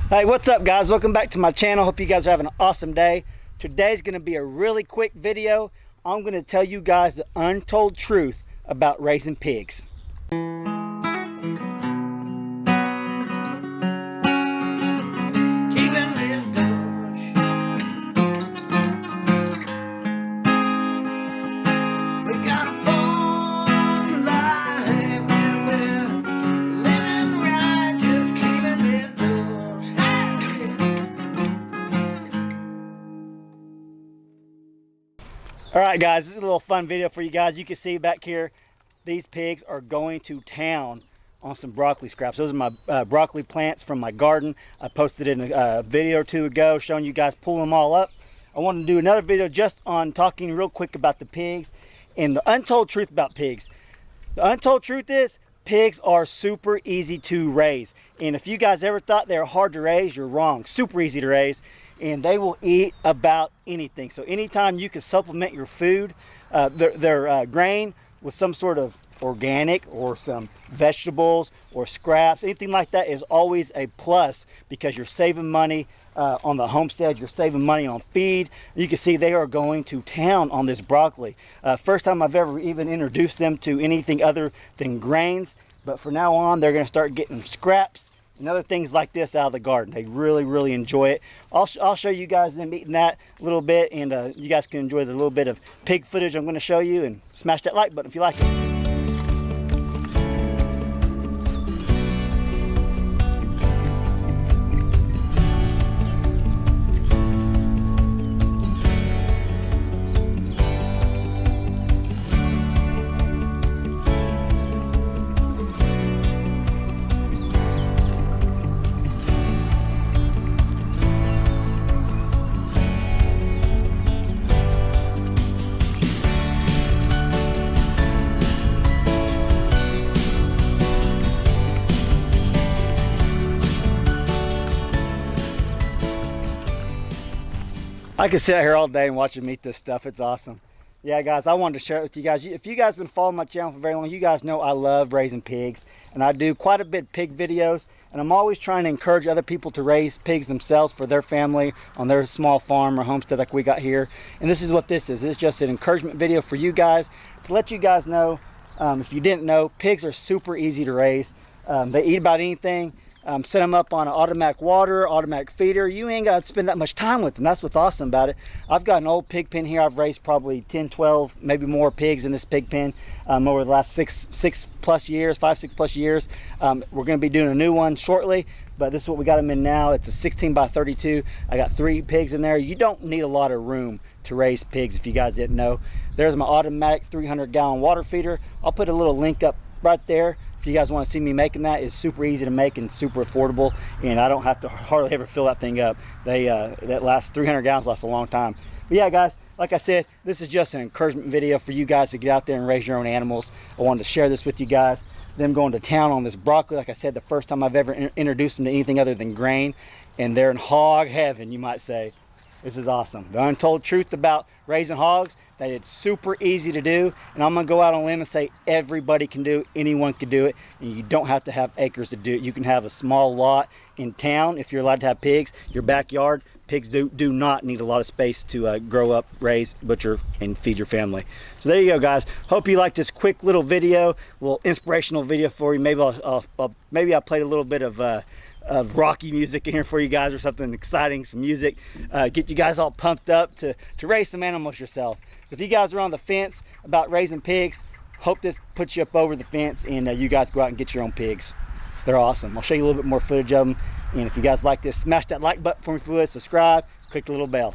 Hey, what's up guys? Welcome back to my channel. Hope you guys are having an awesome day. Today's going to be a really quick video. I'm going to tell you guys the untold truth about raising pigs. Alright guys, this is a little fun video for you guys. You can see back here, these pigs are going to town on some broccoli scraps. Those are my broccoli plants from my garden. I posted it in a video or two ago showing you guys pulling them all up. I wanted to do another video just on talking real quick about the pigs and the untold truth about pigs. The untold truth is pigs are super easy to raise. And if you guys ever thought they were hard to raise, you're wrong. Super easy to raise. And they will eat about anything. So anytime you can supplement your food, their grain with some sort of organic or some vegetables or scraps, anything like that is always a plus because you're saving money on the homestead, you're saving money on feed. You can see they are going to town on this broccoli. First time I've ever even introduced them to anything other than grains, but from now on they're gonna start getting scraps and other things like this out of the garden. They really enjoy it. I'll show you guys them eating that a little bit, and you guys can enjoy the little bit of pig footage I'm going to show you, and smash that like button if you like it. I could sit out here all day and watch them eat this stuff. It's awesome. Yeah, guys, I wanted to share it with you guys. If you guys have been following my channel for very long, you guys know I love raising pigs. And I do quite a bit of pig videos. And I'm always trying to encourage other people to raise pigs themselves for their family on their small farm or homestead like we got here. And this is what this is. It's just an encouragement video for you guys to let you guys know, if you didn't know, pigs are super easy to raise. They eat about anything. Set them up on an automatic water, automatic feeder. You ain't got to spend that much time with them. That's what's awesome about it. I've got an old pig pen here. I've raised probably 10, 12, maybe more pigs in this pig pen over the last 5, 6 plus years. We're going to be doing a new one shortly, but this is what we got them in now. It's a 16 by 32. I got 3 pigs in there. You don't need a lot of room to raise pigs if you guys didn't know. There's my automatic 300-gallon water feeder. I'll put a little link up right there. If you guys want to see me making that, it's super easy to make and super affordable, and I don't have to hardly ever fill that thing up. That lasts 300 gallons, lasts a long time. But yeah, guys, like I said, this is just an encouragement video for you guys to get out there and raise your own animals. I wanted to share this with you guys. Them going to town on this broccoli, like I said, the first time I've ever introduced them to anything other than grain, and they're in hog heaven, you might say. This is awesome. The untold truth about raising hogs, that it's super easy to do, and I'm gonna go out on a limb and say everybody can do it, anyone can do it, and you don't have to have acres to do it. You can have a small lot in town if you're allowed to have pigs. Your backyard, pigs do not need a lot of space to grow up, raise, butcher, and feed your family. So there you go, guys. Hope you liked this quick little video, little inspirational video for you. Maybe I'll play a little bit of rocky music in here for you guys, or something exciting, some music, get you guys all pumped up to raise some animals yourself. So if you guys are on the fence about raising pigs, hope this puts you up over the fence, and you guys go out and get your own pigs. They're awesome. I'll show you a little bit more footage of them, and if you guys like this, smash that like button for me if you would, subscribe, click the little bell.